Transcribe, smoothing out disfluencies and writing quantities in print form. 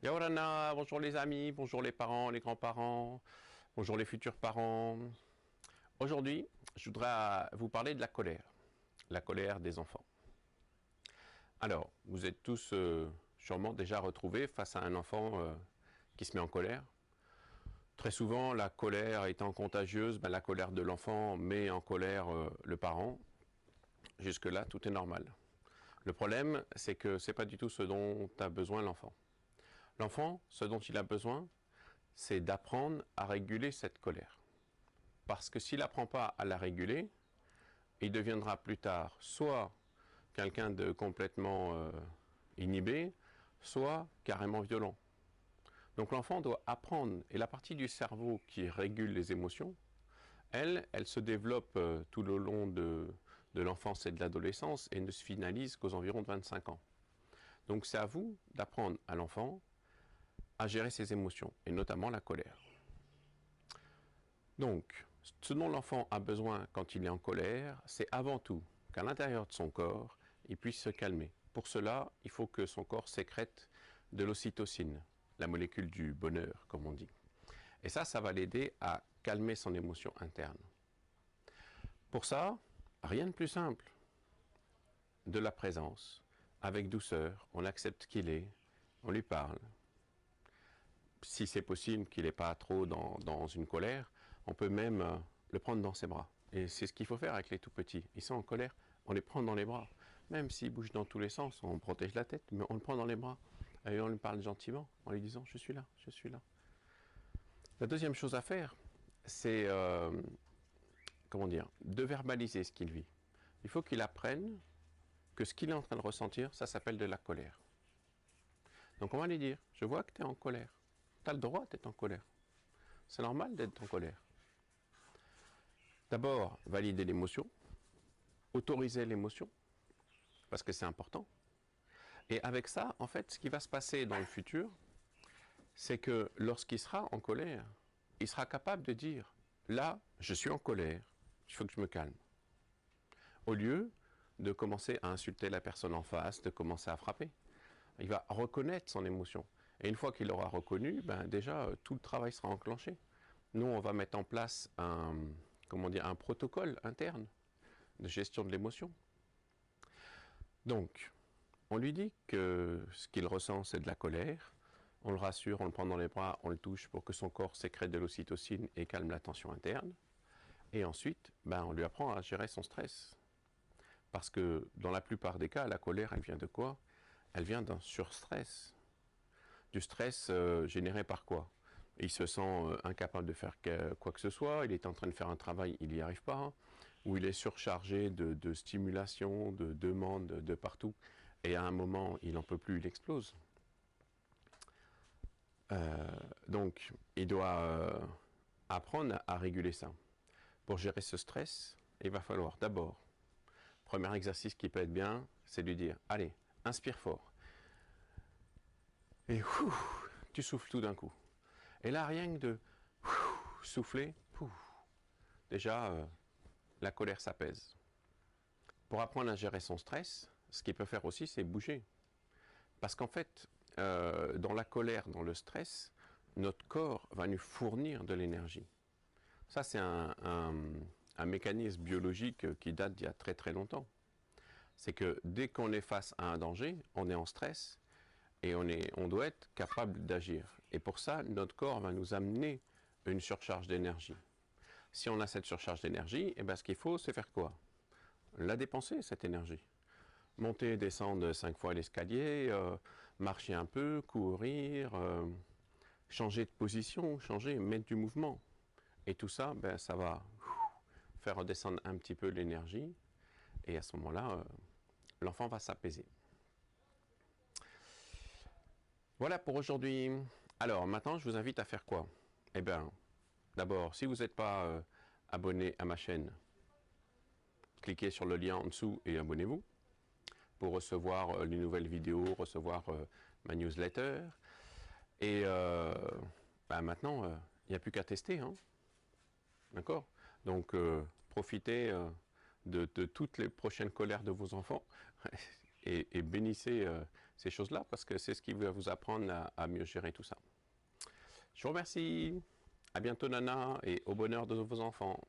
Yaorana, bonjour les amis, bonjour les parents, les grands-parents, bonjour les futurs parents. Aujourd'hui, je voudrais vous parler de la colère des enfants. Alors, vous êtes tous sûrement déjà retrouvés face à un enfant qui se met en colère. Très souvent, la colère étant contagieuse, la colère de l'enfant met en colère le parent. Jusque-là, tout est normal. Le problème, c'est que ce n'est pas du tout ce dont a besoin l'enfant. L'enfant, ce dont il a besoin, c'est d'apprendre à réguler cette colère. Parce que s'il n'apprend pas à la réguler, il deviendra plus tard soit quelqu'un de complètement inhibé, soit carrément violent. Donc l'enfant doit apprendre, et la partie du cerveau qui régule les émotions, elle se développe tout le long de l'enfance et de l'adolescence et ne se finalise qu'aux environs de 25 ans. Donc c'est à vous d'apprendre à l'enfant à gérer ses émotions, et notamment la colère. Donc, ce dont l'enfant a besoin quand il est en colère, c'est avant tout qu'à l'intérieur de son corps, il puisse se calmer. Pour cela, il faut que son corps sécrète de l'ocytocine, la molécule du bonheur, comme on dit. Et ça va l'aider à calmer son émotion interne. Pour ça, rien de plus simple. De la présence, avec douceur, on accepte qu'il est, on lui parle. Si c'est possible qu'il n'est pas trop dans une colère, on peut même le prendre dans ses bras. Et c'est ce qu'il faut faire avec les tout petits. Ils sont en colère, on les prend dans les bras. Même s'ils bougent dans tous les sens, on protège la tête, mais on le prend dans les bras. Et on lui parle gentiment, en lui disant « je suis là, je suis là ». La deuxième chose à faire, c'est comment dire, de verbaliser ce qu'il vit. Il faut qu'il apprenne que ce qu'il est en train de ressentir, ça s'appelle de la colère. Donc on va lui dire « je vois que tu es en colère. Tu as le droit d'être en colère. C'est normal d'être en colère. » D'abord, valider l'émotion, autoriser l'émotion, parce que c'est important. Et avec ça, en fait, ce qui va se passer dans le futur, c'est que lorsqu'il sera en colère, il sera capable de dire « là, je suis en colère, il faut que je me calme ». Au lieu de commencer à insulter la personne en face, de commencer à frapper. Il va reconnaître son émotion. Et une fois qu'il l'aura reconnu, déjà, tout le travail sera enclenché. Nous, on va mettre en place un protocole interne de gestion de l'émotion. Donc, on lui dit que ce qu'il ressent, c'est de la colère. On le rassure, on le prend dans les bras, on le touche pour que son corps sécrète de l'ocytocine et calme la tension interne. Et ensuite, on lui apprend à gérer son stress. Parce que dans la plupart des cas, la colère, elle vient de quoi? Elle vient d'un surstress. Du stress généré par quoi? Il se sent incapable de faire quoi que ce soit, il est en train de faire un travail, il n'y arrive pas, ou il est surchargé de stimulation, de demandes de partout, et à un moment, il n'en peut plus, il explose. Donc, il doit apprendre à réguler ça. Pour gérer ce stress, il va falloir d'abord, premier exercice qui peut être bien, c'est de lui dire, allez, inspire fort. Et tu souffles tout d'un coup. Et là, rien que de souffler, déjà, la colère s'apaise. Pour apprendre à gérer son stress, ce qu'il peut faire aussi, c'est bouger. Parce qu'en fait, dans la colère, dans le stress, notre corps va nous fournir de l'énergie. Ça, c'est un mécanisme biologique qui date d'il y a très très longtemps. C'est que dès qu'on est face à un danger, on est en stress et on doit être capable d'agir. Et pour ça, notre corps va nous amener une surcharge d'énergie. Si on a cette surcharge d'énergie, ce qu'il faut, c'est faire quoi? La dépenser, cette énergie. Monter et descendre 5 fois l'escalier, marcher un peu, courir, changer de position, mettre du mouvement. Et tout ça, ça va faire redescendre un petit peu l'énergie. Et à ce moment-là, l'enfant va s'apaiser. Voilà pour aujourd'hui. Alors, maintenant, je vous invite à faire quoi? D'abord, si vous n'êtes pas abonné à ma chaîne, cliquez sur le lien en dessous et abonnez-vous pour recevoir les nouvelles vidéos, recevoir ma newsletter. Et maintenant, il n'y a plus qu'à tester. Hein. D'accord? Donc, profitez de toutes les prochaines colères de vos enfants et bénissez ces choses-là, parce que c'est ce qui va vous apprendre à mieux gérer tout ça. Je vous remercie. À bientôt, Nana, et au bonheur de vos enfants.